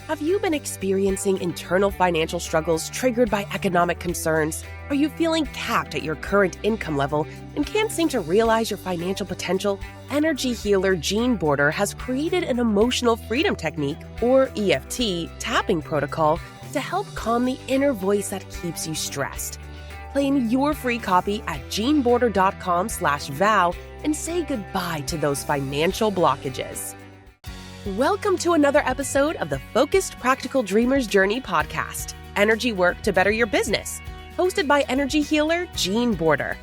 Have you been experiencing internal financial struggles triggered by economic concerns? Are you feeling capped at your current income level and can't seem to realize your financial potential? Energy healer Jean Border has created an emotional freedom technique, or EFT, tapping protocol to help calm the inner voice that keeps you stressed. Claim your free copy at jeanborder.com/vow and say goodbye to those financial blockages. Welcome to another episode of the Focused Practical Dreamer's Journey podcast, Energy Work to Better Your Business, hosted by energy healer Jean Border.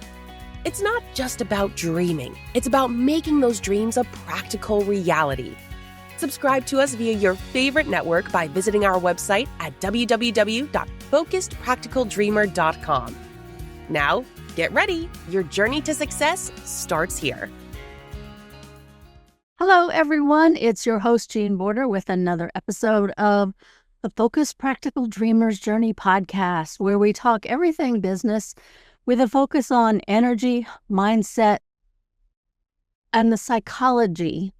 It's not just about dreaming, it's about making those dreams a practical reality. Subscribe to us via your favorite network by visiting our website at www.focusedpracticaldreamer.com. Now, get ready. Your journey to success starts here. Hello, everyone. It's your host, Jean Border, with another episode of the Focused Practical Dreamer's Journey podcast, where we talk everything business with a focus on energy, mindset, and the psychology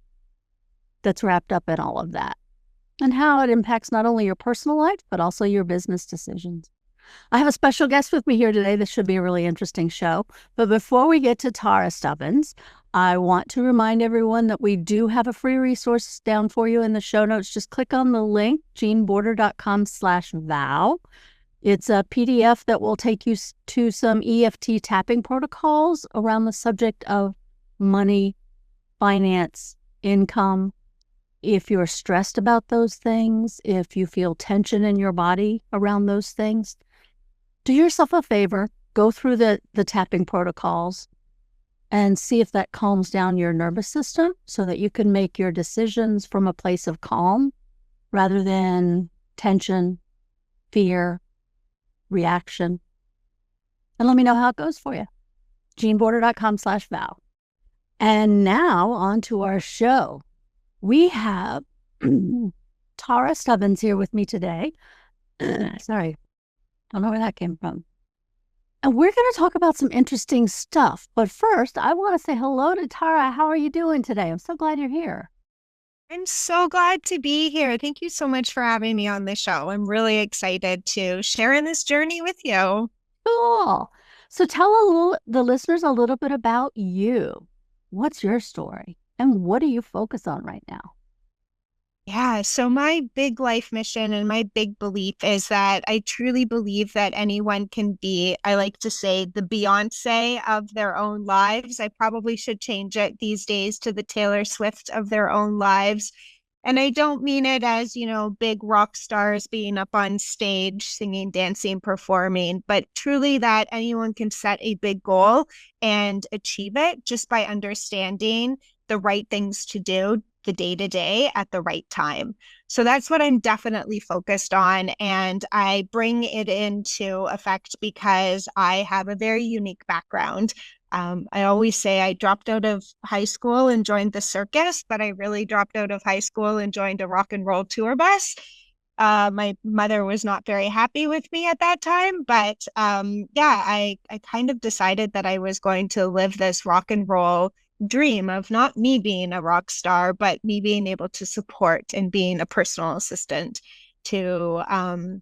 that's wrapped up in all of that, and how it impacts not only your personal life, but also your business decisions. I have a special guest with me here today. This should be a really interesting show. But before we get to Tara Stubbins, I want to remind everyone that we do have a free resource down for you in the show notes. Just click on the link, jeanborder.com/vow. It's a PDF that will take you to some EFT tapping protocols around the subject of money, finance, income. If you're stressed about those things, if you feel tension in your body around those things, do yourself a favor, go through the tapping protocols and see if that calms down your nervous system so that you can make your decisions from a place of calm rather than tension, fear, reaction. And let me know how it goes for you. jeanborder.com/vow. And now on to our show. We have Tara Stubbins here with me today. Sorry, don't know where that came from. And we're going to talk about some interesting stuff. But first, I want to say hello to Tara. How are you doing today? I'm so glad you're here. I'm so glad to be here. Thank you so much for having me on the show. I'm really excited to share in this journey with you. Cool. So tell the listeners a little bit about you. What's your story? And what do you focus on right now? Yeah, so my big life mission and my big belief is that I truly believe that anyone can be, I like to say, the Beyonce of their own lives. I probably should change it these days to the Taylor Swift of their own lives. And I don't mean it as, big rock stars being up on stage, singing, dancing, performing, but truly that anyone can set a big goal and achieve it just by understanding the right things to do the day-to-day at the right time. So that's what I'm definitely focused on. And I bring it into effect because I have a very unique background. I always say I dropped out of high school and joined the circus, but I really dropped out of high school and joined a rock and roll tour bus. My mother was not very happy with me at that time, but I kind of decided that I was going to live this rock and roll dream of not me being a rock star, but me being able to support and being a personal assistant to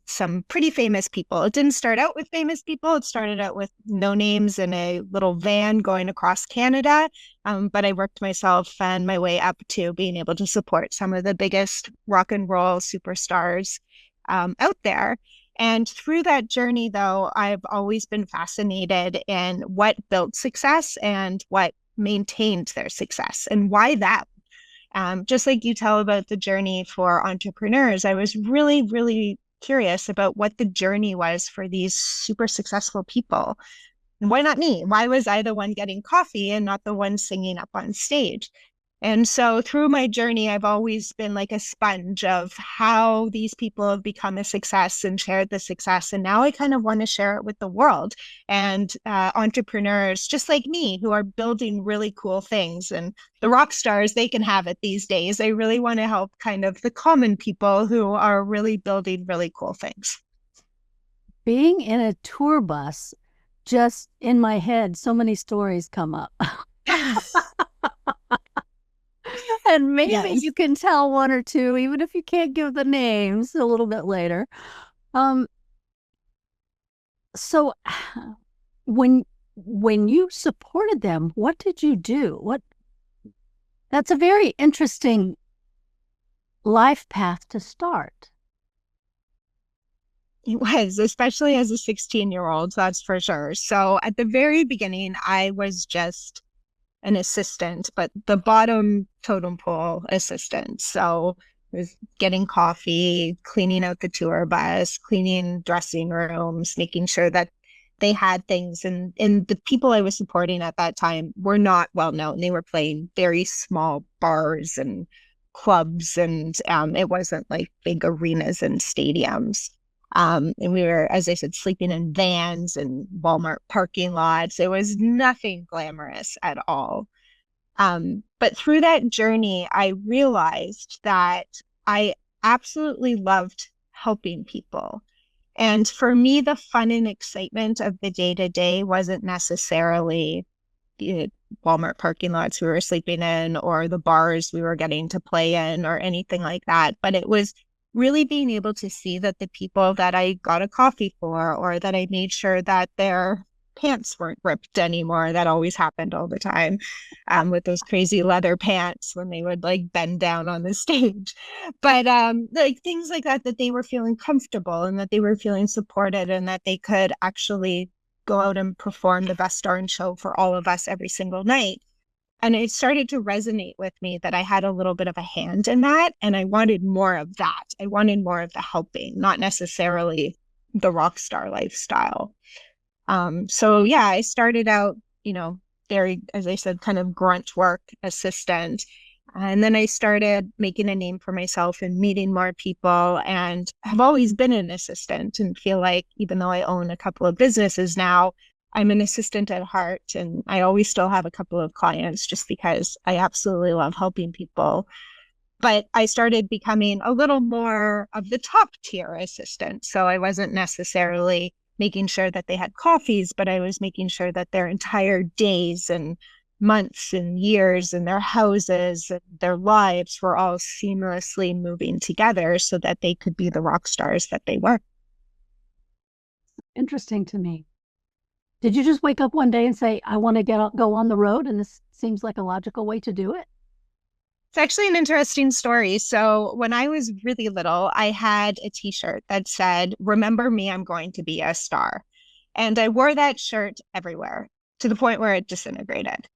some pretty famous people. It didn't start out with famous people. It started out with no names in a little van going across Canada. But I worked myself and my way up to being able to support some of the biggest rock and roll superstars out there. And through that journey, though, I've always been fascinated in what built success and what maintained their success and why that. Just like you tell about the journey for entrepreneurs, I was really, really curious about what the journey was for these super successful people. And why not me? Why was I the one getting coffee and not the one singing up on stage? And so through my journey, I've always been like a sponge of how these people have become a success and shared the success. And now I kind of want to share it with the world and entrepreneurs just like me who are building really cool things. And the rock stars, they can have it these days. I really want to help kind of the common people who are really building really cool things. Being in a tour bus, just in my head, so many stories come up. And maybe Yes. you can tell one or two, even if you can't give the names a little bit later. So when you supported them, what did you do? That's a very interesting life path to start. It was, especially as a 16-year-old, that's for sure. So at the very beginning, I was just an assistant, but the bottom totem pole assistant. So I was getting coffee, cleaning out the tour bus, cleaning dressing rooms, making sure that they had things. And the people I was supporting at that time were not well known. They were playing very small bars and clubs, and it wasn't like big arenas and stadiums. And we were, as I said, sleeping in vans and Walmart parking lots. It was nothing glamorous at all. But through that journey, I realized that I absolutely loved helping people. And for me, the fun and excitement of the day-to-day wasn't necessarily the Walmart parking lots we were sleeping in or the bars we were getting to play in or anything like that. But it was really being able to see that the people that I got a coffee for, or that I made sure that their pants weren't ripped anymore. That always happened all the time, with those crazy leather pants when they would like bend down on the stage. But like things like that, that they were feeling comfortable and that they were feeling supported and that they could actually go out and perform the best darn show for all of us every single night. And it started to resonate with me that I had a little bit of a hand in that. And I wanted more of that. I wanted more of the helping, not necessarily the rock star lifestyle. So yeah, I started out, very, as I said, kind of grunt work assistant. And then I started making a name for myself and meeting more people, and have always been an assistant and feel like even though I own a couple of businesses now, I'm an assistant at heart, and I always still have a couple of clients just because I absolutely love helping people. But I started becoming a little more of the top tier assistant. So I wasn't necessarily making sure that they had coffees, but I was making sure that their entire days and months and years and their houses and their lives were all seamlessly moving together so that they could be the rock stars that they were. Interesting to me. Did you just wake up one day and say, I want to go on the road, and this seems like a logical way to do it? It's actually an interesting story. So when I was really little, I had a t-shirt that said, "Remember me, I'm going to be a star." And I wore that shirt everywhere to the point where it disintegrated.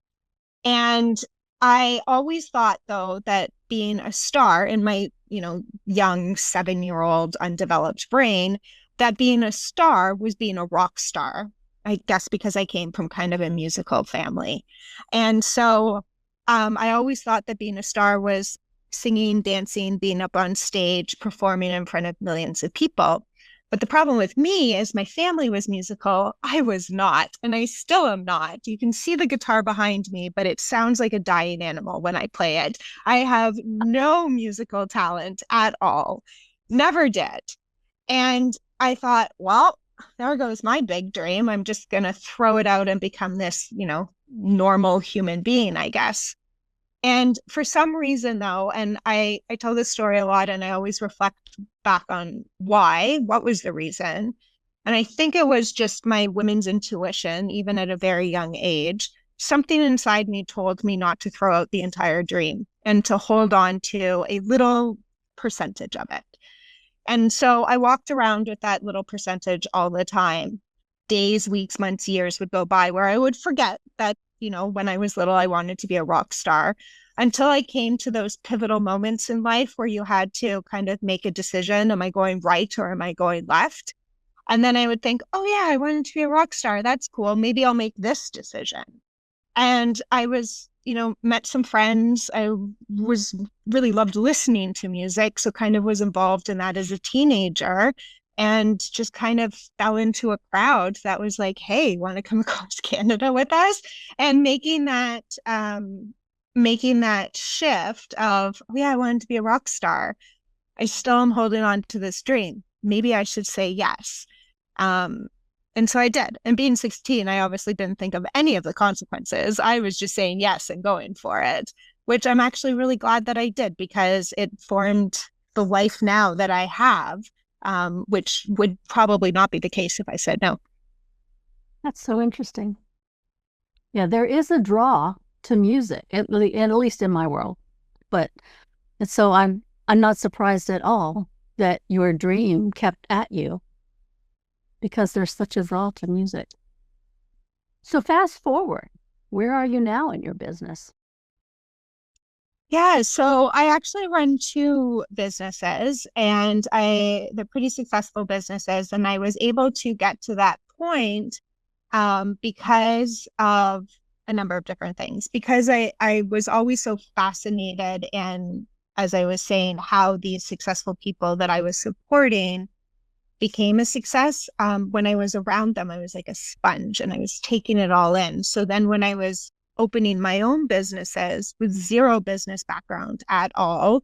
And I always thought, though, that being a star in my, young 7-year-old undeveloped brain, that being a star was being a rock star. I guess because I came from kind of a musical family. And so I always thought that being a star was singing, dancing, being up on stage, performing in front of millions of people. But the problem with me is my family was musical. I was not, and I still am not. You can see the guitar behind me, but it sounds like a dying animal when I play it. I have no musical talent at all. Never did. And I thought, well, there goes my big dream. I'm just going to throw it out and become this, normal human being, I guess. And for some reason, though, and I tell this story a lot, and I always reflect back on what was the reason. And I think it was just my women's intuition, even at a very young age. Something inside me told me not to throw out the entire dream and to hold on to a little percentage of it. And so I walked around with that little percentage all the time. Days, weeks, months, years would go by where I would forget that, when I was little, I wanted to be a rock star, until I came to those pivotal moments in life where you had to kind of make a decision. Am I going right or am I going left? And then I would think, oh yeah, I wanted to be a rock star. That's cool. Maybe I'll make this decision. And I was, met some friends. I was really loved listening to music. So kind of was involved in that as a teenager, and just kind of fell into a crowd that was like, hey, want to come across Canada with us? And making that shift of, oh yeah, I wanted to be a rock star. I still am holding on to this dream. Maybe I should say yes. And so I did. And being 16, I obviously didn't think of any of the consequences. I was just saying yes and going for it. which I'm actually really glad that I did because it formed the life now that I have, which would probably not be the case if I said no. That's so interesting. Yeah, there is a draw to music, at least in my world. But and so I'm not surprised at all that your dream kept at you because there's such a draw to music. So fast forward, where are you now in your business? Yeah, so I actually run two businesses and they're pretty successful businesses. And I was able to get to that point because of a number of different things. Because I was always so fascinated and as I was saying, how these successful people that I was supporting became a success. When I was around them, I was like a sponge and I was taking it all in. So then when I was opening my own businesses with zero business background at all,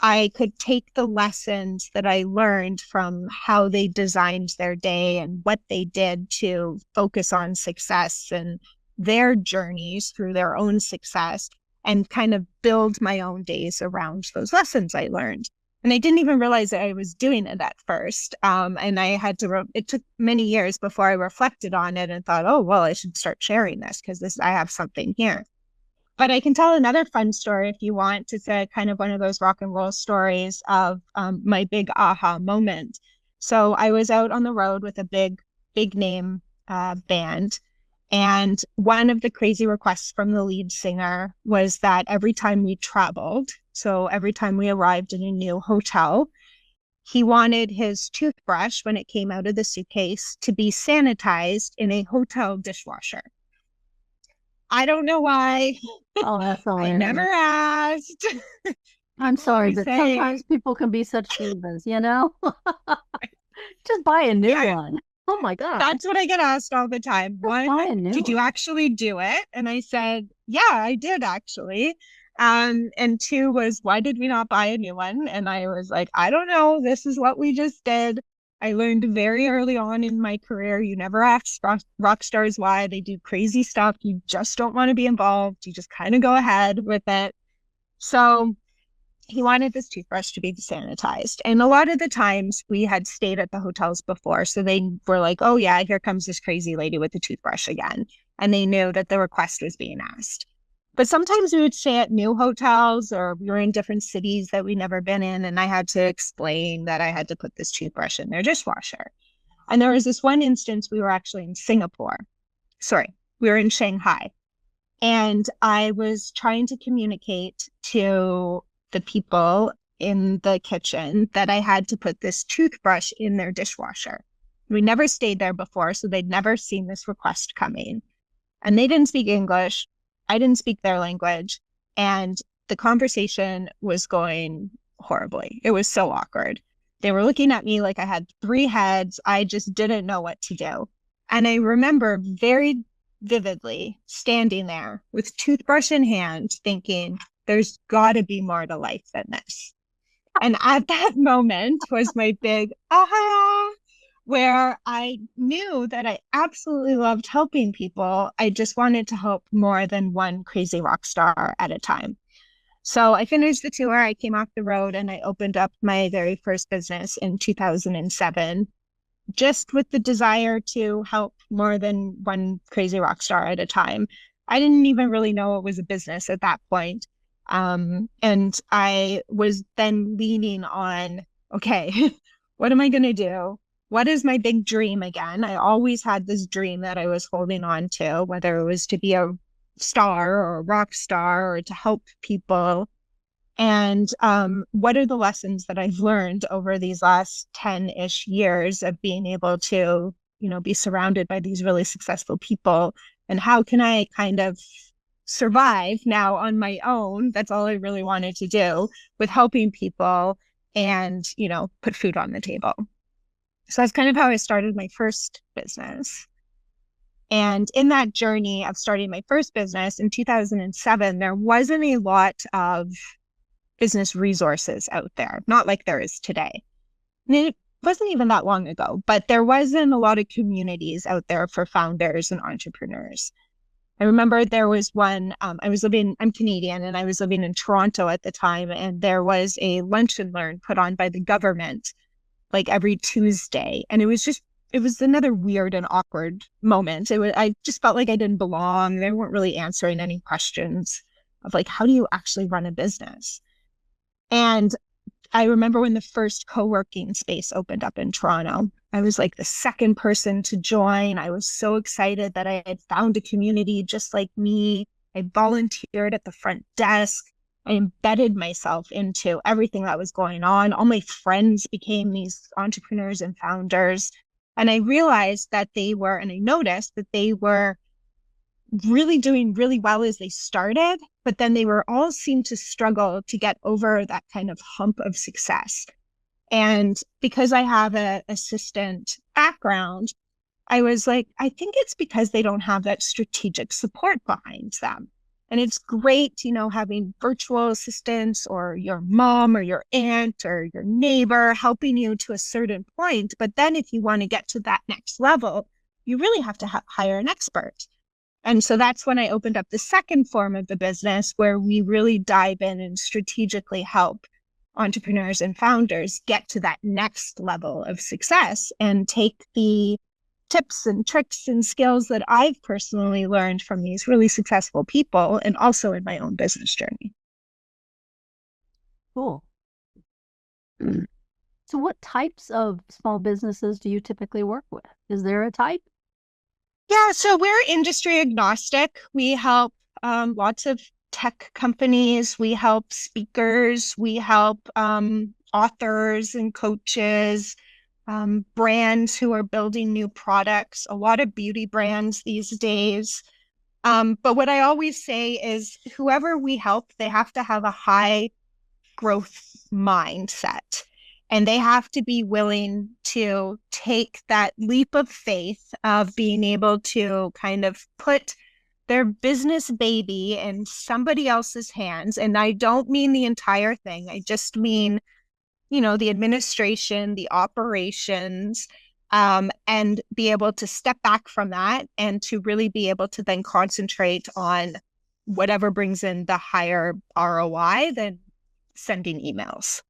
I could take the lessons that I learned from how they designed their day and what they did to focus on success and their journeys through their own success and kind of build my own days around those lessons I learned. And I didn't even realize that I was doing it at first. And I had to, it took many years before I reflected on it and thought, oh, well, I should start sharing this because I have something here. But I can tell another fun story if you want. It's a kind of one of those rock and roll stories of my big aha moment. So I was out on the road with a big name band. And one of the crazy requests from the lead singer was that every time we traveled, so every time we arrived in a new hotel, he wanted his toothbrush, when it came out of the suitcase, to be sanitized in a hotel dishwasher. I don't know why. Oh, that's hilarious. I never asked. I'm sorry, but sometimes people can be such divas, you know? Just buy a new one. Oh my God. That's what I get asked all the time. One, did you actually do it? And I said, yeah, I did actually. And two was, why did we not buy a new one? And I was like, I don't know. This is what we just did. I learned very early on in my career, you never ask rock stars why. They do crazy stuff. You just don't want to be involved. You just kind of go ahead with it. So he wanted this toothbrush to be sanitized. And a lot of the times we had stayed at the hotels before. So they were like, oh yeah, here comes this crazy lady with the toothbrush again. And they knew that the request was being asked. But sometimes we would stay at new hotels or we were in different cities that we'd never been in. And I had to explain that I had to put this toothbrush in their dishwasher. And there was this one instance, we were actually in we were in Shanghai. And I was trying to communicate to the people in the kitchen that I had to put this toothbrush in their dishwasher. We never stayed there before, so they'd never seen this request coming. And they didn't speak English. I didn't speak their language. And the conversation was going horribly. It was so awkward. They were looking at me like I had three heads. I just didn't know what to do. And I remember very vividly standing there with toothbrush in hand thinking, there's got to be more to life than this. And at that moment was my big aha, where I knew that I absolutely loved helping people. I just wanted to help more than one crazy rock star at a time. So I finished the tour, I came off the road, and I opened up my very first business in 2007, just with the desire to help more than one crazy rock star at a time. I didn't even really know it was a business at that point. And I was then leaning on, okay, what am I going to do? What is my big dream again? I always had this dream that I was holding on to, whether it was to be a star or a rock star or to help people. And what are the lessons that I've learned over these last 10-ish years of being able to, be surrounded by these really successful people? And how can I kind of survive now on my own? That's all I really wanted to do, with helping people and, put food on the table. So that's kind of how I started my first business. And in that journey of starting my first business in 2007, there wasn't a lot of business resources out there, not like there is today. And it wasn't even that long ago, but there wasn't a lot of communities out there for founders and entrepreneurs. I remember there was one, I'm Canadian and I was living in Toronto at the time, and there was a lunch and learn put on by the government like every Tuesday. And it was another weird and awkward moment. I just felt like I didn't belong. They weren't really answering any questions of like, how do you actually run a business? And I remember when the first co-working space opened up in Toronto, I was like the second person to join. I was so excited that I had found a community just like me. I volunteered at the front desk. I embedded myself into everything that was going on. All my friends became these entrepreneurs and founders. And I realized that I noticed that they were really doing really well as they started, but then they were all seemed to struggle to get over that kind of hump of success. And because I have an assistant background, I was like, I think it's because they don't have that strategic support behind them. And it's great, having virtual assistants or your mom or your aunt or your neighbor helping you to a certain point. But then if you want to get to that next level, you really have to hire an expert. And so that's when I opened up the second form of the business, where we really dive in and strategically help entrepreneurs and founders get to that next level of success and take the tips and tricks and skills that I've personally learned from these really successful people and also in my own business journey. Cool. So what types of small businesses do you typically work with? Is there a type? Yeah, so we're industry agnostic. We help lots of tech companies. We help speakers. We help authors and coaches, brands who are building new products, a lot of beauty brands these days. But what I always say is whoever we help, they have to have a high growth mindset. And they have to be willing to take that leap of faith of being able to kind of put their business baby in somebody else's hands. And I don't mean the entire thing. I just mean, the administration, the operations, and be able to step back from that and to really be able to then concentrate on whatever brings in the higher ROI than sending emails.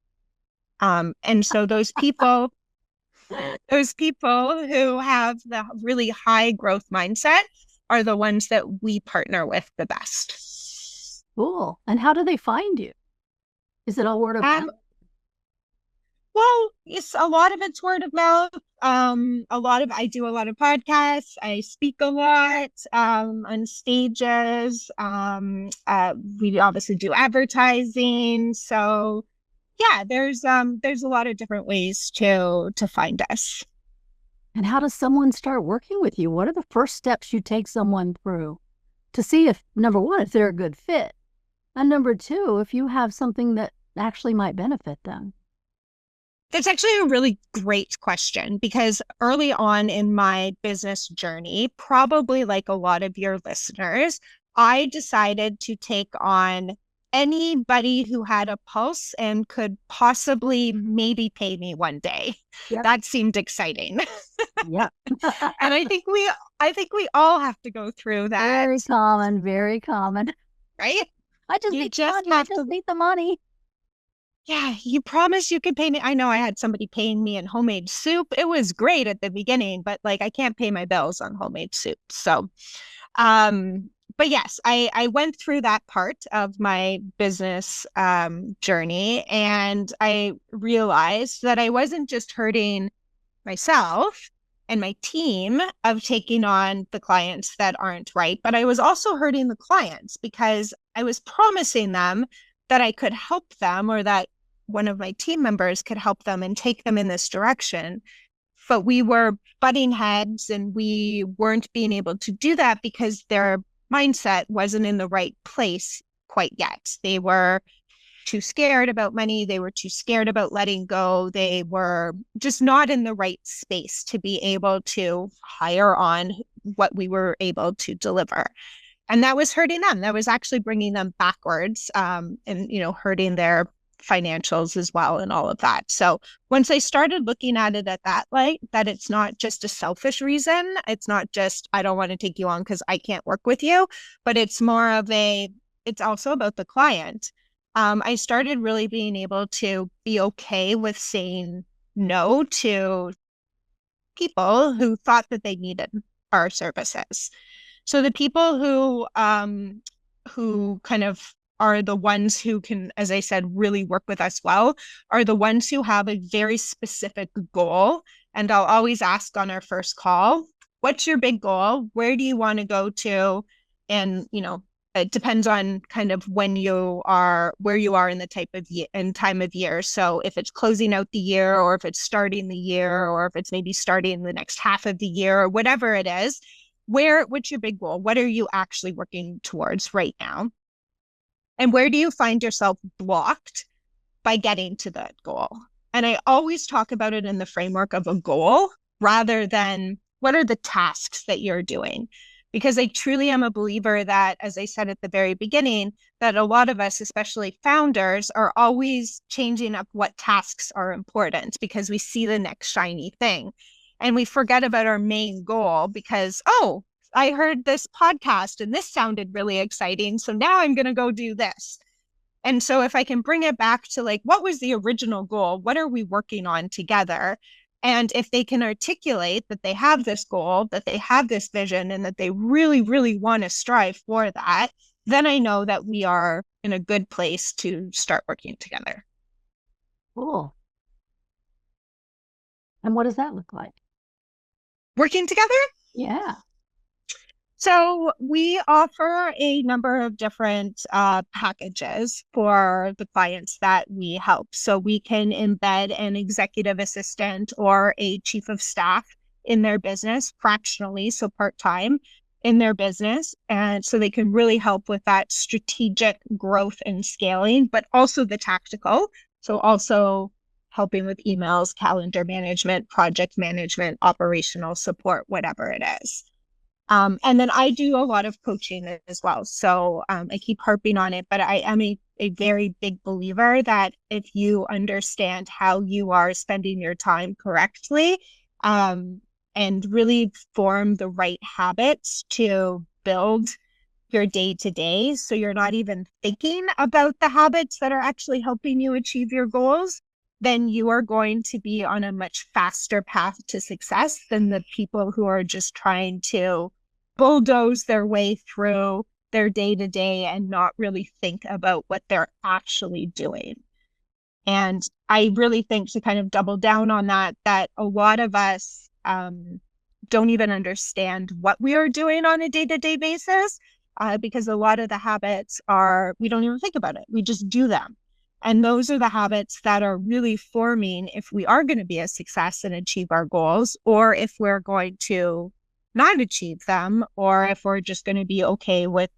And so those people who have the really high growth mindset are the ones that we partner with the best. Cool. And how do they find you? Is it all word of mouth? Well, a lot of it's word of mouth. I do a lot of podcasts. I speak a lot on stages. We obviously do advertising. So yeah, there's a lot of different ways to find us. And how does someone start working with you? What are the first steps you take someone through to see if, number one, if they're a good fit, and number two, if you have something that actually might benefit them? That's actually a really great question, because early on in my business journey, probably like a lot of your listeners, I decided to take on anybody who had a pulse and could possibly maybe pay me one day. Yep. That seemed exciting. Yeah. And I think we all have to go through that. Very common. Right? I just need the money. Yeah, you promised you could pay me. I know I had somebody paying me in homemade soup. It was great at the beginning, but like I can't pay my bills on homemade soup. So, but yes, I went through that part of my business journey, and I realized that I wasn't just hurting myself and my team of taking on the clients that aren't right, but I was also hurting the clients because I was promising them that I could help them, or that one of my team members could help them and take them in this direction. But we were butting heads, and we weren't being able to do that because their mindset wasn't in the right place quite yet. They were too scared about money. They were too scared about letting go. They were just not in the right space to be able to hire on what we were able to deliver. And that was hurting them. That was actually bringing them backwards, and, hurting their financials as well and all of that. So once I started looking at it at that light, that it's not just a selfish reason, it's not just, I don't want to take you on because I can't work with you, but it's more of it's also about the client. I started really being able to be okay with saying no to people who thought that they needed our services. So the people who kind of are the ones who can, as I said, really work with us well, are the ones who have a very specific goal. And I'll always ask on our first call, what's your big goal? Where do you want to go to? And, it depends on kind of where you are in the type of year and time of year. So if it's closing out the year, or if it's starting the year, or if it's maybe starting the next half of the year, or whatever it is, what's your big goal? What are you actually working towards right now? And where do you find yourself blocked by getting to that goal? And I always talk about it in the framework of a goal rather than what are the tasks that you're doing. Because I truly am a believer that, as I said at the very beginning, that a lot of us, especially founders, are always changing up what tasks are important because we see the next shiny thing. And we forget about our main goal because, oh, I heard this podcast and this sounded really exciting, so now I'm going to go do this. And so if I can bring it back to like, what was the original goal? What are we working on together? And if they can articulate that they have this goal, that they have this vision, and that they really, really want to strive for that, then I know that we are in a good place to start working together. Cool. And what does that look like? Working together? Yeah. So we offer a number of different packages for the clients that we help. So we can embed an executive assistant or a chief of staff in their business fractionally, so part-time in their business. And so they can really help with that strategic growth and scaling, but also the tactical. So also helping with emails, calendar management, project management, operational support, whatever it is. And then I do a lot of coaching as well. So I keep harping on it, but I am a very big believer that if you understand how you are spending your time correctly, and really form the right habits to build your day to day, so you're not even thinking about the habits that are actually helping you achieve your goals, then you are going to be on a much faster path to success than the people who are just trying to bulldoze their way through their day to day and not really think about what they're actually doing. And I really think, to kind of double down on that a lot of us don't even understand what we are doing on a day-to-day basis, because a lot of the habits we don't even think about it. We just do them. And those are the habits that are really forming if we are going to be a success and achieve our goals, or if we're going to not achieve them, or if we're just going to be okay with,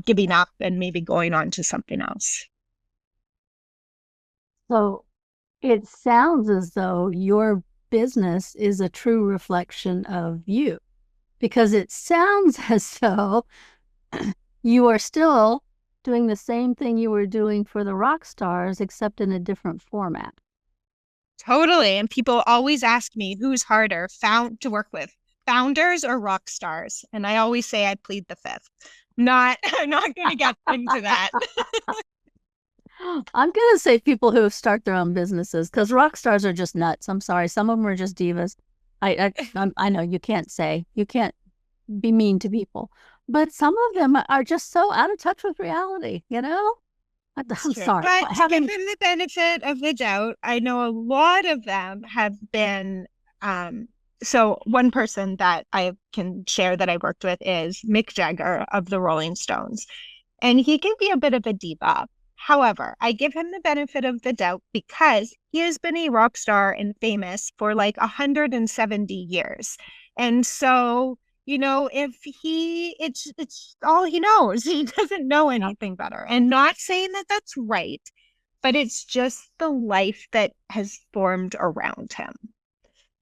giving up and maybe going on to something else. So it sounds as though your business is a true reflection of you, because it sounds as though you are still doing the same thing you were doing for the Rockstars, except in a different format. Totally. And people always ask me, who's harder to work with, founders or rock stars? And I always say I plead the fifth. I'm not going to get into that. I'm going to say people who start their own businesses, because rock stars are just nuts. I'm sorry. Some of them are just divas. I know you can't be mean to people, but some of them are just so out of touch with reality, I'm sorry. But given the benefit of the doubt, I know a lot of them have been, so one person that I can share that I worked with is Mick Jagger of the Rolling Stones. And he can be a bit of a diva. However, I give him the benefit of the doubt because he has been a rock star and famous for like 170 years. And so, it's all he knows. He doesn't know anything better. And not saying that that's right, but it's just the life that has formed around him.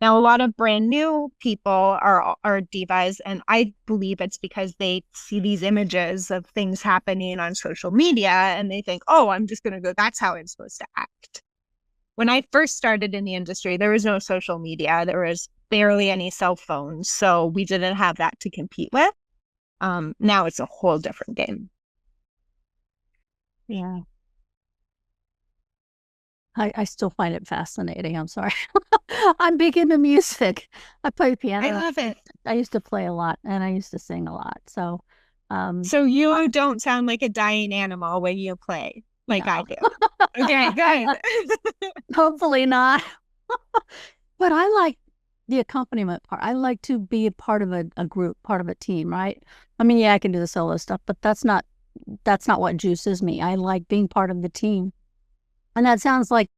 Now, a lot of brand new people are divas, and I believe it's because they see these images of things happening on social media and they think, oh, I'm just going to go, that's how I'm supposed to act. When I first started in the industry, there was no social media. There was barely any cell phones. So we didn't have that to compete with. Now it's a whole different game. Yeah. I still find it fascinating. I'm sorry. I'm big into music. I play piano. I love it. I used to play a lot and I used to sing a lot. So, so you don't sound like a dying animal when you play like no. I do. Okay, good. Hopefully not. But I like the accompaniment part. I like to be a part of a group, part of a team, right? I mean, yeah, I can do the solo stuff, but that's not what juices me. I like being part of the team. And that sounds like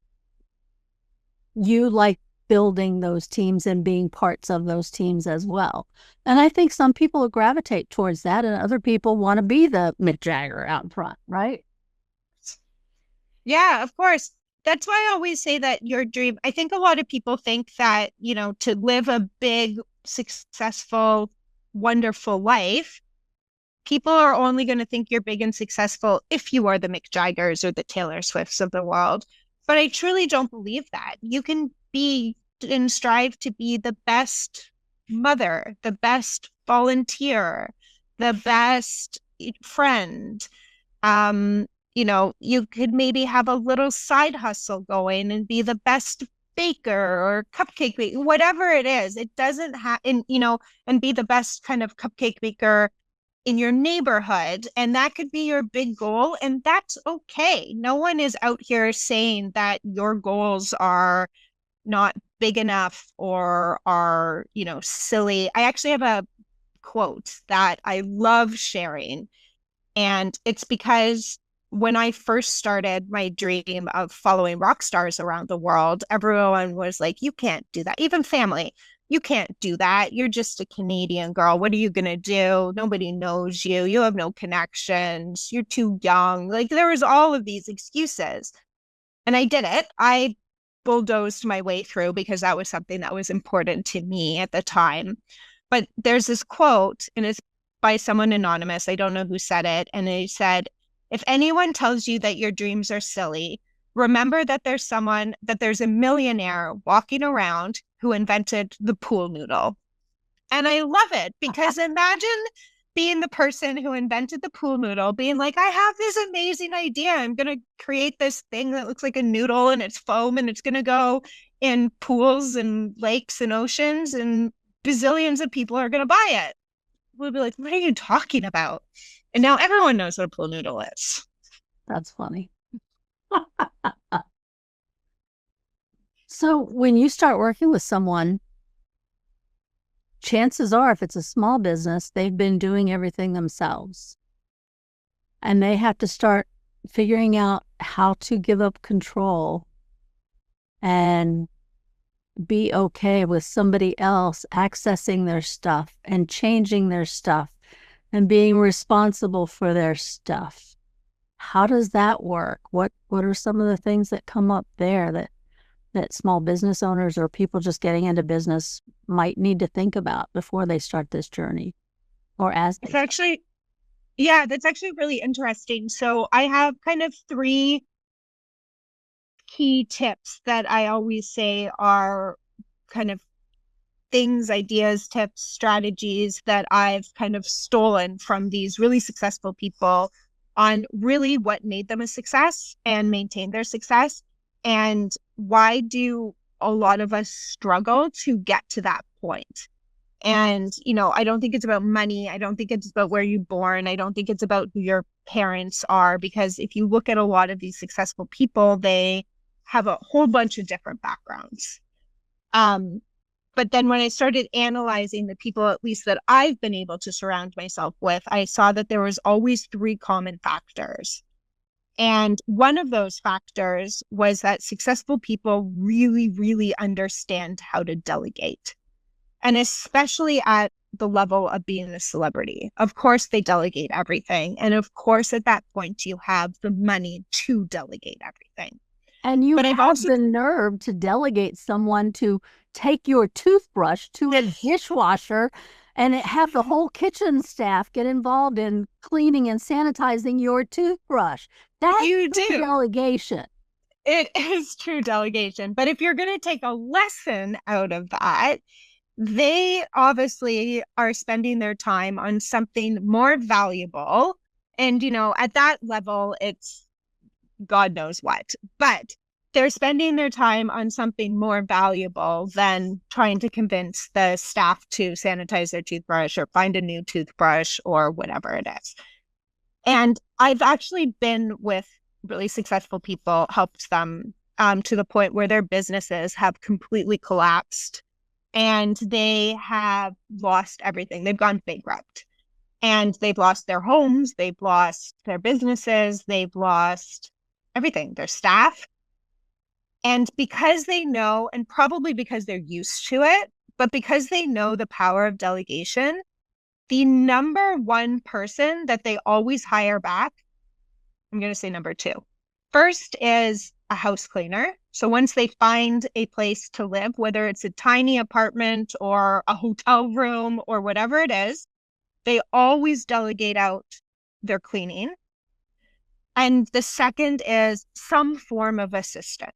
you like building those teams and being parts of those teams as well. And I think some people gravitate towards that and other people want to be the Mick Jagger out in front, right? Yeah, of course. That's why I always say that your dream, I think a lot of people think that, to live a big, successful, wonderful life, people are only going to think you're big and successful if you are the Mick Jaggers or the Taylor Swifts of the world. But I truly don't believe that. You can be and strive to be the best mother, the best volunteer, the best friend. You could maybe have a little side hustle going and be the best baker or cupcake baker, whatever it is. It doesn't have, and be the best kind of cupcake baker in your neighborhood. And that could be your big goal. And that's okay. No one is out here saying that your goals are not big enough or are, silly. I actually have a quote that I love sharing. And it's because when I first started my dream of following rock stars around the world, everyone was like, you can't do that. Even family, you can't do that. You're just a Canadian girl. What are you going to do? Nobody knows you. You have no connections. You're too young. Like there was all of these excuses. And I did it. I bulldozed my way through because that was something that was important to me at the time. But there's this quote, and it's by someone anonymous. I don't know who said it. And they said, if anyone tells you that your dreams are silly, remember that there's a millionaire walking around who invented the pool noodle. And I love it because imagine being the person who invented the pool noodle, being like, I have this amazing idea. I'm going to create this thing that looks like a noodle and it's foam and it's going to go in pools and lakes and oceans and bazillions of people are going to buy it. We'll be like, what are you talking about? And now everyone knows what a pool noodle is. That's funny. So when you start working with someone, chances are, if it's a small business, they've been doing everything themselves. And they have to start figuring out how to give up control and be okay with somebody else accessing their stuff and changing their stuff and being responsible for their stuff. How does that work? What are some of the things that come up there that small business owners or people just getting into business might need to think about before they start this journey or as they that's actually really interesting. So I have kind of 3 key tips that I always say are kind of things, ideas, tips, strategies that I've kind of stolen from these really successful people on really what made them a success and maintain their success. And why do a lot of us struggle to get to that point? And, I don't think it's about money. I don't think it's about where you're born. I don't think it's about who your parents are, because if you look at a lot of these successful people, they have a whole bunch of different backgrounds. But then when I started analyzing the people, at least that I've been able to surround myself with, I saw that there was always 3 common factors. And one of those factors was that successful people really, really understand how to delegate. And especially at the level of being a celebrity. Of course, they delegate everything. And of course, at that point, you have the money to delegate everything. And you But I've have also the nerve to delegate someone to take your toothbrush to a dishwasher and have the whole kitchen staff get involved in cleaning and sanitizing your toothbrush. That's you do. delegation. It is true delegation. But if you're going to take a lesson out of that, they obviously are spending their time on something more valuable. And, at that level, it's God knows what. But they're spending their time on something more valuable than trying to convince the staff to sanitize their toothbrush or find a new toothbrush or whatever it is. And I've actually been with really successful people, helped them to the point where their businesses have completely collapsed and they have lost everything. They've gone bankrupt and they've lost their homes, they've lost their businesses, they've lost everything, their staff. And because they know, and probably because they're used to it, but because they know the power of delegation, the number one person that they always hire back, I'm going to say number two. First is a house cleaner. So once they find a place to live, whether it's a tiny apartment or a hotel room or whatever it is, they always delegate out their cleaning. And the second is some form of assistant.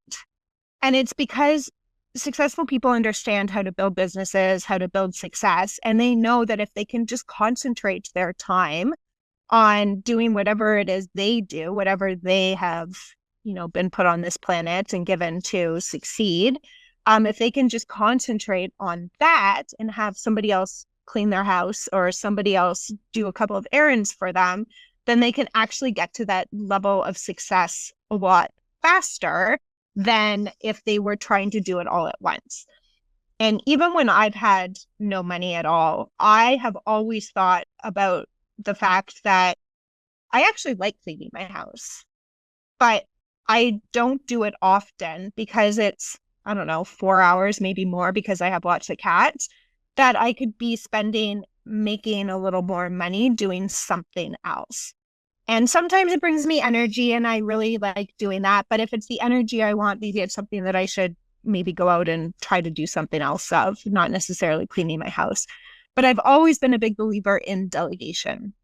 And it's because successful people understand how to build businesses, how to build success, and they know that if they can just concentrate their time on doing whatever it is they do, whatever they have, been put on this planet and given to succeed, if they can just concentrate on that and have somebody else clean their house or somebody else do a couple of errands for them, then they can actually get to that level of success a lot faster than if they were trying to do it all at once. And even when I've had no money at all, I have always thought about the fact that I actually like cleaning my house, but I don't do it often because it's, 4 hours, maybe more because I have lots of cats, that I could be spending making a little more money doing something else. And sometimes it brings me energy and I really like doing that. But if it's the energy I want, maybe it's something that I should maybe go out and try to do something else of, not necessarily cleaning my house. But I've always been a big believer in delegation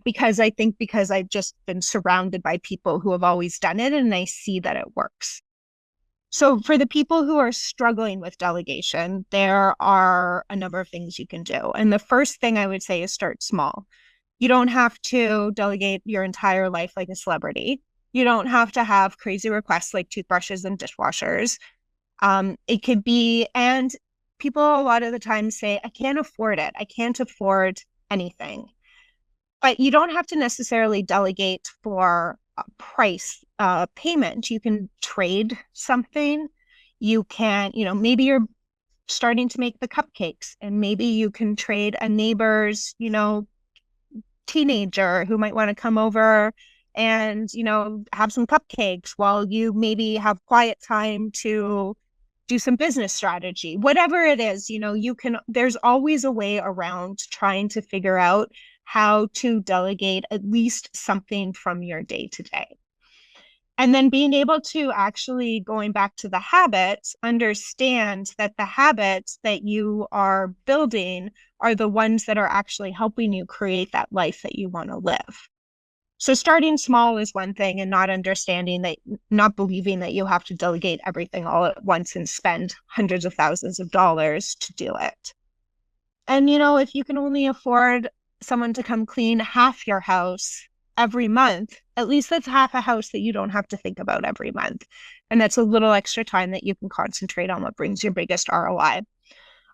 because I've just been surrounded by people who have always done it and I see that it works. So for the people who are struggling with delegation, there are a number of things you can do. And the first thing I would say is start small. You don't have to delegate your entire life like a celebrity. You don't have to have crazy requests like toothbrushes and dishwashers. It could be, and people a lot of the time say, I can't afford it. I can't afford anything. But you don't have to necessarily delegate for a price payment. You can trade something. You can, maybe you're starting to make the cupcakes and maybe you can trade a neighbor's, teenager who might want to come over and, have some cupcakes while you maybe have quiet time to do some business strategy. Whatever it is, there's always a way around trying to figure out how to delegate at least something from your day to day. And then being able to actually, going back to the habits, understand that the habits that you are building are the ones that are actually helping you create that life that you want to live. So starting small is one thing, and not believing that you have to delegate everything all at once and spend hundreds of thousands of dollars to do it. And, if you can only afford someone to come clean half your house every month, at least that's half a house that you don't have to think about every month. And that's a little extra time that you can concentrate on what brings your biggest ROI.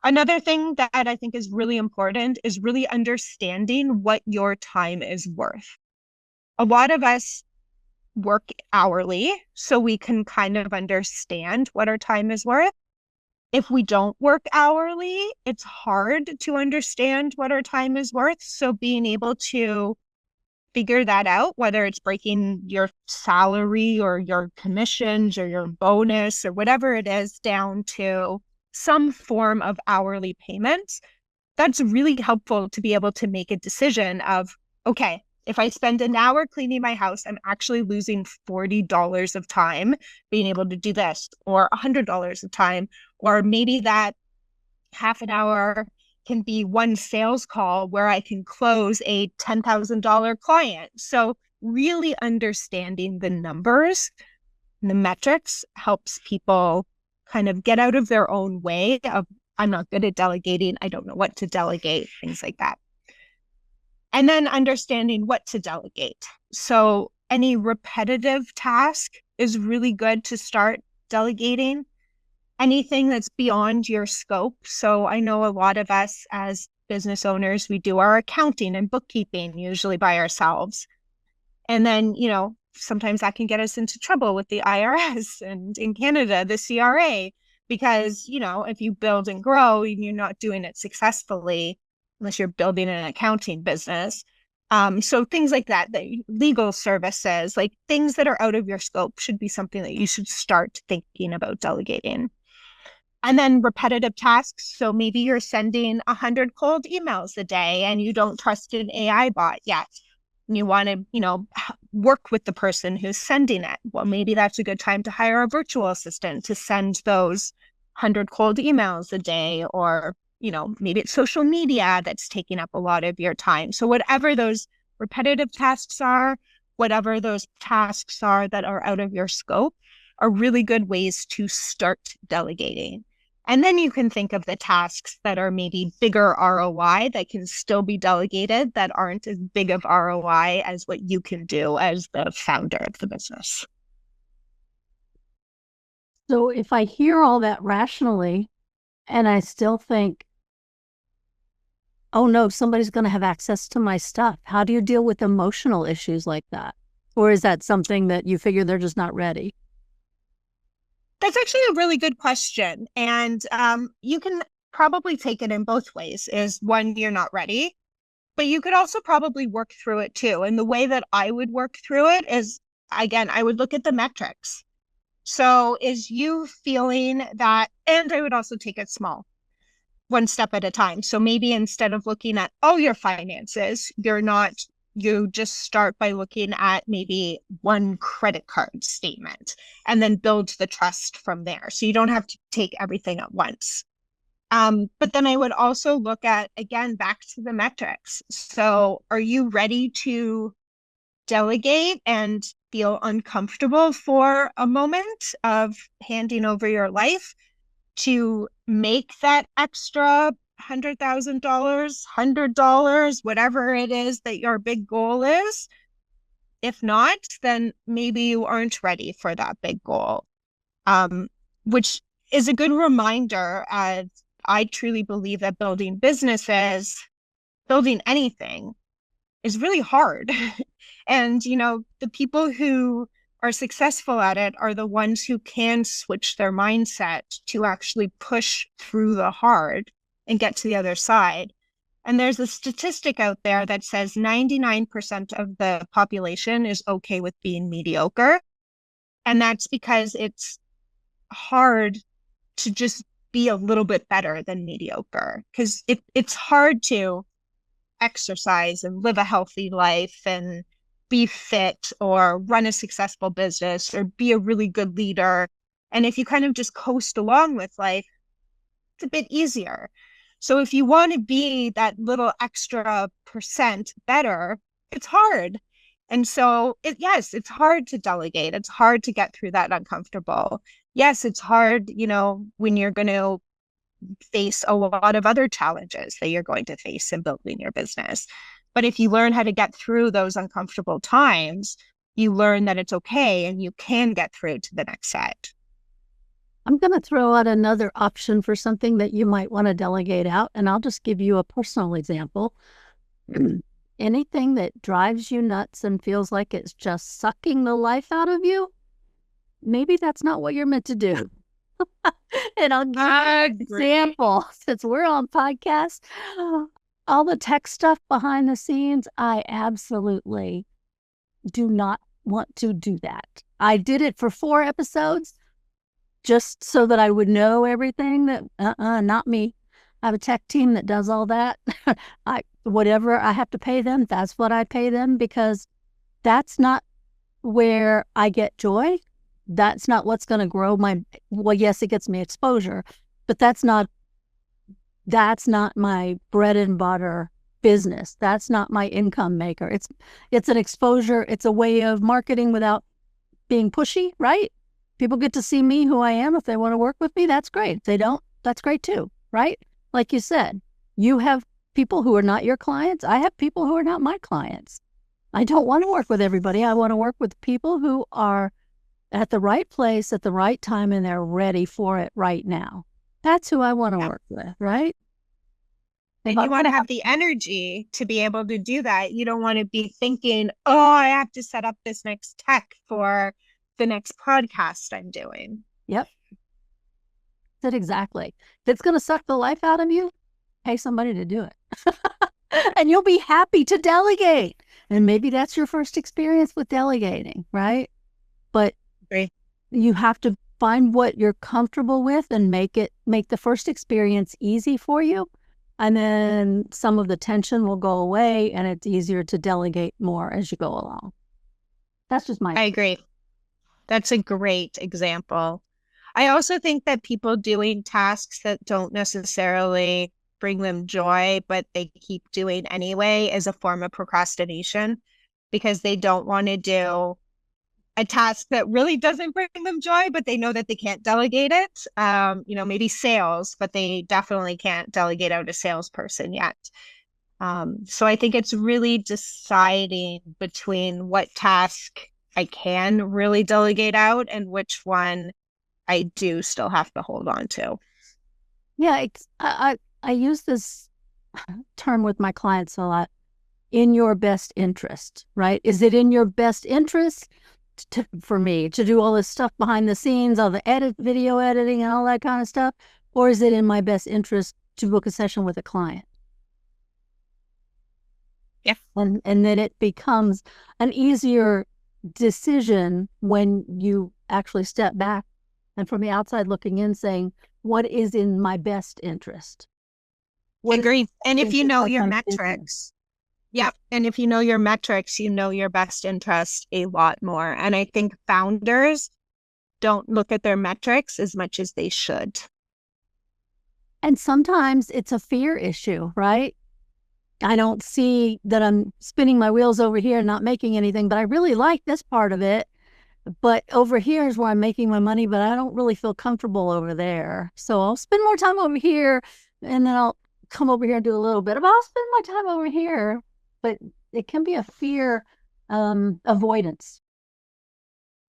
Another thing that I think is really important is really understanding what your time is worth. A lot of us work hourly, so we can kind of understand what our time is worth. If we don't work hourly, it's hard to understand what our time is worth. So being able to figure that out, whether it's breaking your salary or your commissions or your bonus or whatever it is down to some form of hourly payments, that's really helpful to be able to make a decision of, okay, If I spend an hour cleaning my house, I'm actually losing $40 of time being able to do this, or $100 of time, or maybe that half an hour can be one sales call where I can close a $10,000 client. So really understanding the numbers, the metrics helps people kind of get out of their own way of, I'm not good at delegating, I don't know what to delegate, things like that. And then understanding what to delegate. So any repetitive task is really good to start delegating. Anything that's beyond your scope. So I know a lot of us as business owners, we do our accounting and bookkeeping usually by ourselves. And then, sometimes that can get us into trouble with the IRS and in Canada, the CRA, because, if you build and grow and you're not doing it successfully, unless you're building an accounting business. So things like that, the legal services, like things that are out of your scope should be something that you should start thinking about delegating. And then repetitive tasks. So maybe you're sending 100 cold emails a day and you don't trust an AI bot yet. And you want to, work with the person who's sending it. Well, maybe that's a good time to hire a virtual assistant to send those 100 cold emails a day, or, maybe it's social media that's taking up a lot of your time. So whatever those repetitive tasks are, whatever those tasks are that are out of your scope, are really good ways to start delegating. And then you can think of the tasks that are maybe bigger ROI that can still be delegated, that aren't as big of ROI as what you can do as the founder of the business. So if I hear all that rationally and I still think, oh no, somebody's going to have access to my stuff, how do you deal with emotional issues like that? Or is that something that you figure they're just not ready? That's actually a really good question. And you can probably take it in both ways. Is one, you're not ready, but you could also probably work through it too. And the way that I would work through it is, again, I would look at the metrics. So is you feeling that, and I would also take it small, one step at a time. So maybe instead of looking at all your finances, you just start by looking at maybe one credit card statement and then build the trust from there. So you don't have to take everything at once. But then I would also look at, again, back to the metrics. So are you ready to delegate and feel uncomfortable for a moment of handing over your life to make that extra $100,000, $100, whatever it is that your big goal is? If not, then maybe you aren't ready for that big goal, which is a good reminder, as I truly believe that building businesses, building anything, is really hard. And, the people who are successful at it are the ones who can switch their mindset to actually push through the hard and get to the other side. And there's a statistic out there that says 99% of the population is okay with being mediocre. And that's because it's hard to just be a little bit better than mediocre, because it's hard to exercise and live a healthy life and be fit or run a successful business or be a really good leader. And if you kind of just coast along with life, it's a bit easier. So if you want to be that little extra percent better, it's hard. And so yes, it's hard to delegate. It's hard to get through that uncomfortable. Yes, it's hard, when you're going to face a lot of other challenges that you're going to face in building your business. But if you learn how to get through those uncomfortable times, you learn that it's okay and you can get through to the next set. I'm going to throw out another option for something that you might want to delegate out, and I'll just give you a personal example. Anything that drives you nuts and feels like it's just sucking the life out of you, maybe that's not what you're meant to do. And I'll give you an example. Since we're on podcast, all the tech stuff behind the scenes, I absolutely do not want to do that. I did it for 4 episodes just so that I would know everything. That not me. I have a tech team that does all that. whatever I have to pay them, that's what I pay them, because that's not where I get joy. That's not what's going to grow well, yes, it gets me exposure, but that's not my bread and butter business. That's not my income maker. It's an exposure. It's a way of marketing without being pushy, right? People get to see me, who I am. If they want to work with me, that's great. If they don't, that's great too, right? Like you said, you have people who are not your clients. I have people who are not my clients. I don't want to work with everybody. I want to work with people who are at the right place at the right time, and they're ready for it right now. That's who I want to work with, right? And you want to have the energy to be able to do that. You don't want to be thinking, oh, I have to set up this next tech for the next podcast I'm doing. Yep. That's exactly. If it's going to suck the life out of you, pay somebody to do it. And you'll be happy to delegate. And maybe that's your first experience with delegating, right? But you have to find what you're comfortable with and make the first experience easy for you. And then some of the tension will go away, and it's easier to delegate more as you go along. That's just my... I agree. That's a great example. I also think that people doing tasks that don't necessarily bring them joy, but they keep doing anyway, is a form of procrastination, because they don't want to do a task that really doesn't bring them joy, but they know that they can't delegate it. Maybe sales, but they definitely can't delegate out a salesperson yet. So I think it's really deciding between what task I can really delegate out and which one I do still have to hold on to. Yeah, I use this term with my clients a lot. In your best interest, right? Is it in your best interest for me to do all this stuff behind the scenes, all the video editing and all that kind of stuff? Or is it in my best interest to book a session with a client? Yeah. And then it becomes an easier decision when you actually step back and from the outside looking in saying, what is in my best interest? I agree. And if you know your metrics, and if you know your metrics, you know your best interest a lot more. And I think founders don't look at their metrics as much as they should. And sometimes it's a fear issue, right? I don't see that I'm spinning my wheels over here and not making anything, but I really like this part of it. But over here is where I'm making my money, but I don't really feel comfortable over there. So I'll spend more time over here, and then I'll come over here and do a little bit, but I'll spend my time over here. But it can be a fear avoidance.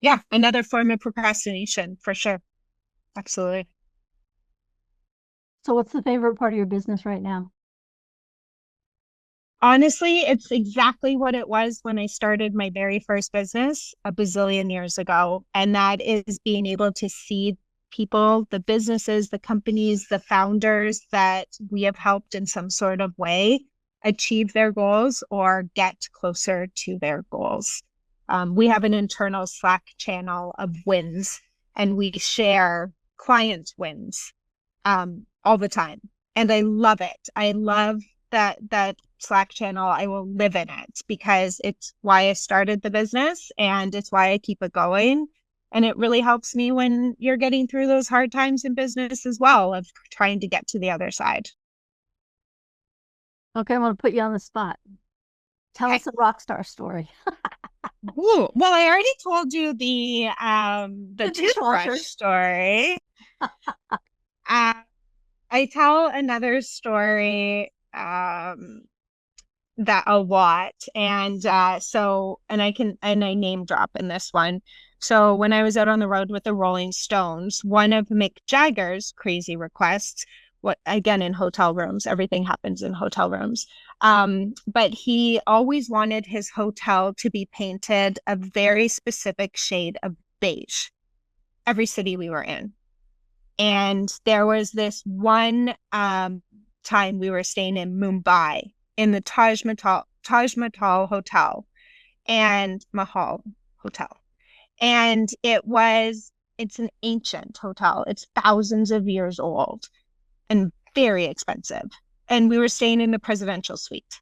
Yeah, another form of procrastination, for sure. Absolutely. So what's the favorite part of your business right now? Honestly, it's exactly what it was when I started my very first business a bazillion years ago. And that is being able to see people, the businesses, the companies, the founders that we have helped in some sort of way achieve their goals or get closer to their goals. We have an internal Slack channel of wins, and we share client wins all the time. And I love it. I love that Slack channel. I will live in it because it's why I started the business, and it's why I keep it going. And it really helps me when you're getting through those hard times in business as well, of trying to get to the other side. Okay, I'm going to put you on the spot. Tell us a Rockstar story. Ooh, well, I already told you the toothbrush story. I tell another story that a lot, and I name drop in this one. So when I was out on the road with the Rolling Stones, one of Mick Jagger's crazy requests, again in hotel rooms, everything happens in hotel rooms. But he always wanted his hotel to be painted a very specific shade of beige, every city we were in. And there was this one time we were staying in Mumbai in the Taj Mahal Hotel and Mahal Hotel. And it's an ancient hotel. It's thousands of years old and very expensive. and we were staying in the presidential suite.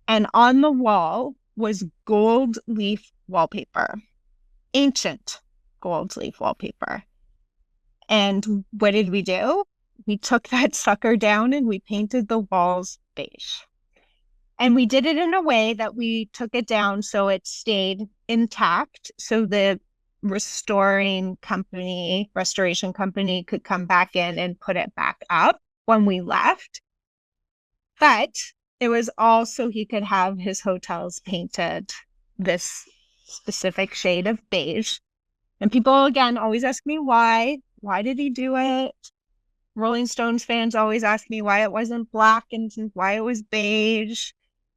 And on the wall was gold leaf wallpaper, ancient gold leaf wallpaper. And what did we do? We took that sucker down and we painted the walls beige. And we did it in a way that we took it down so it stayed intact. So the restoration company could come back in and put it back up when we left. But it was all so he could have his hotels painted this specific shade of beige. And people, again, always ask me why. Why did he do it? Rolling Stones fans always ask me why it wasn't black and why it was beige.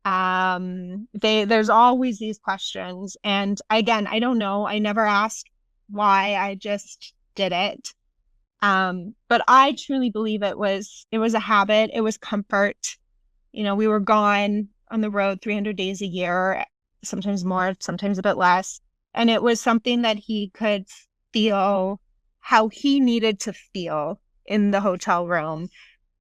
There's always these questions. And again, I don't know. I never asked why. I just did it. But I truly believe it was a habit. It was comfort. You know, we were gone on the road 300 days a year, sometimes more, sometimes a bit less. And it was something that he could feel how he needed to feel in the hotel room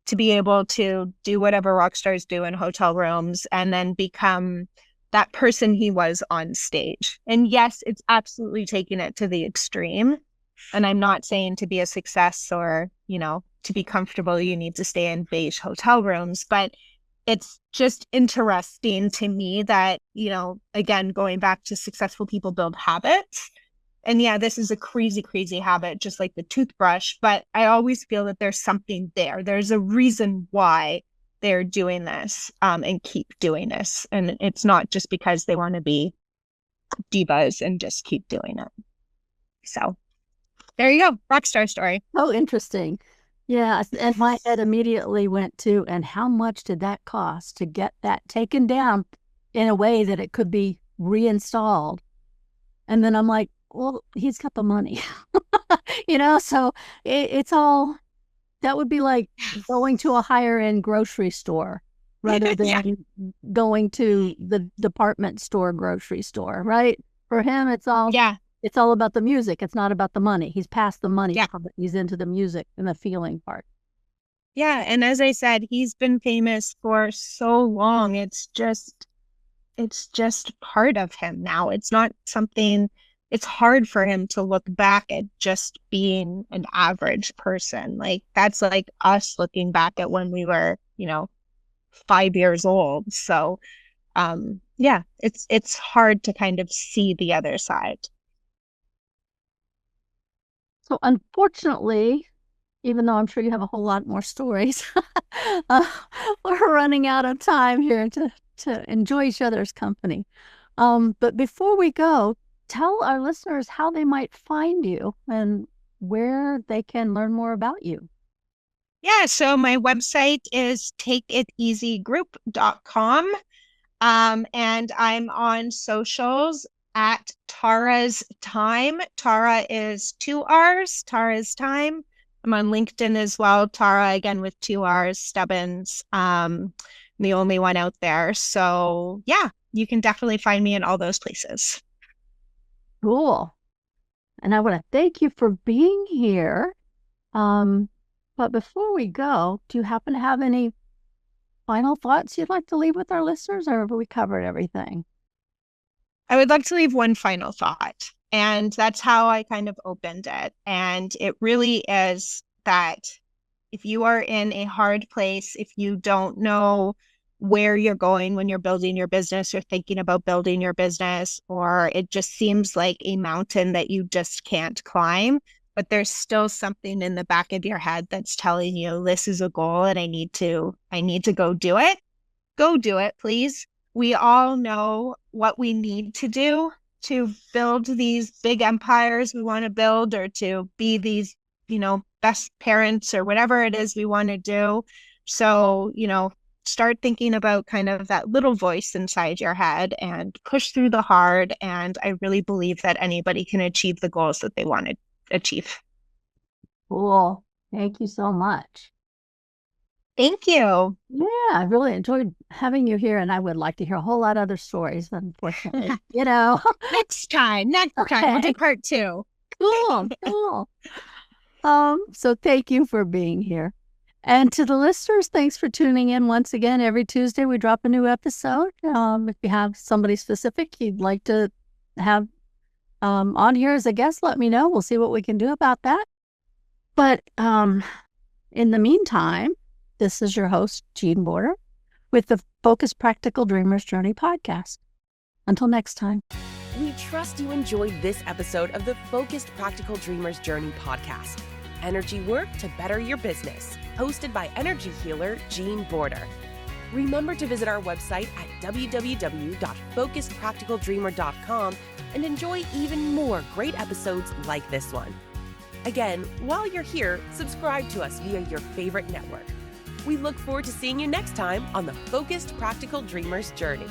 to be able to do whatever rock stars do in hotel rooms and then become that person he was on stage. And yes, it's absolutely taking it to the extreme. And I'm not saying to be a success or, you know, to be comfortable, you need to stay in beige hotel rooms, but it's just interesting to me that, you know, again, going back to successful people build habits. And yeah, this is a crazy, crazy habit, just like the toothbrush. But I always feel that there's something there. There's a reason why they're doing this and keep doing this. And it's not just because they want to be divas and just keep doing it. So there you go. Rockstar story. Oh, interesting. Yeah. And my head immediately went to, and how much did that cost to get that taken down in a way that it could be reinstalled? And then I'm like, well, he's got the money, you know, so it's all, that would be like going to a higher end grocery store rather than going to the department store, grocery store, right? For him, it's all about the music. It's not about the money. He's past the money part. He's into the music and the feeling part. Yeah. And as I said, he's been famous for so long. It's just part of him now. It's not something, it's hard for him to look back at just being an average person. Like that's like us looking back at when we were, you know, 5 years old. So yeah, it's hard to kind of see the other side. So unfortunately, even though I'm sure you have a whole lot more stories, we're running out of time here to enjoy each other's company. But before we go, tell our listeners how they might find you and where they can learn more about you. Yeah, so my website is takeiteasygroup.com. And I'm on socials at Tara's Time. Tara is 2 R's, Tara's Time. I'm on LinkedIn as well, Tara, again with 2 R's, Stubbins, the only one out there. So yeah, you can definitely find me in all those places. Cool. And I want to thank you for being here. But before we go, do you happen to have any final thoughts you'd like to leave with our listeners, or have we covered everything? I would like to leave one final thought, and that's how I kind of opened it. And it really is that if you are in a hard place, if you don't know where you're going when you're building your business or thinking about building your business, or it just seems like a mountain that you just can't climb, but there's still something in the back of your head that's telling you this is a goal and I need to go do it. Go do it, please. We all know what we need to do to build these big empires we want to build, or to be these, you know, best parents or whatever it is we want to do. So, you know, start thinking about kind of that little voice inside your head and push through the hard. And I really believe that anybody can achieve the goals that they want to achieve. Cool. Thank you so much. Thank you. Yeah, I really enjoyed having you here, and I would like to hear a whole lot of other stories, unfortunately. You know. Next time. We'll do part 2. Cool. So thank you for being here. And to the listeners, thanks for tuning in once again. Every Tuesday, we drop a new episode. If you have somebody specific you'd like to have on here as a guest, let me know. We'll see what we can do about that. But in the meantime, this is your host, Jean Border, with the Focused Practical Dreamers Journey podcast. Until next time. We trust you enjoyed this episode of the Focused Practical Dreamers Journey podcast. Energy work to better your business, hosted by energy healer Jean Border. Remember to visit our website at www.focusedpracticaldreamer.com and enjoy even more great episodes like this one. Again, while you're here, subscribe to us via your favorite network. We look forward to seeing you next time on the Focused Practical Dreamers Journey.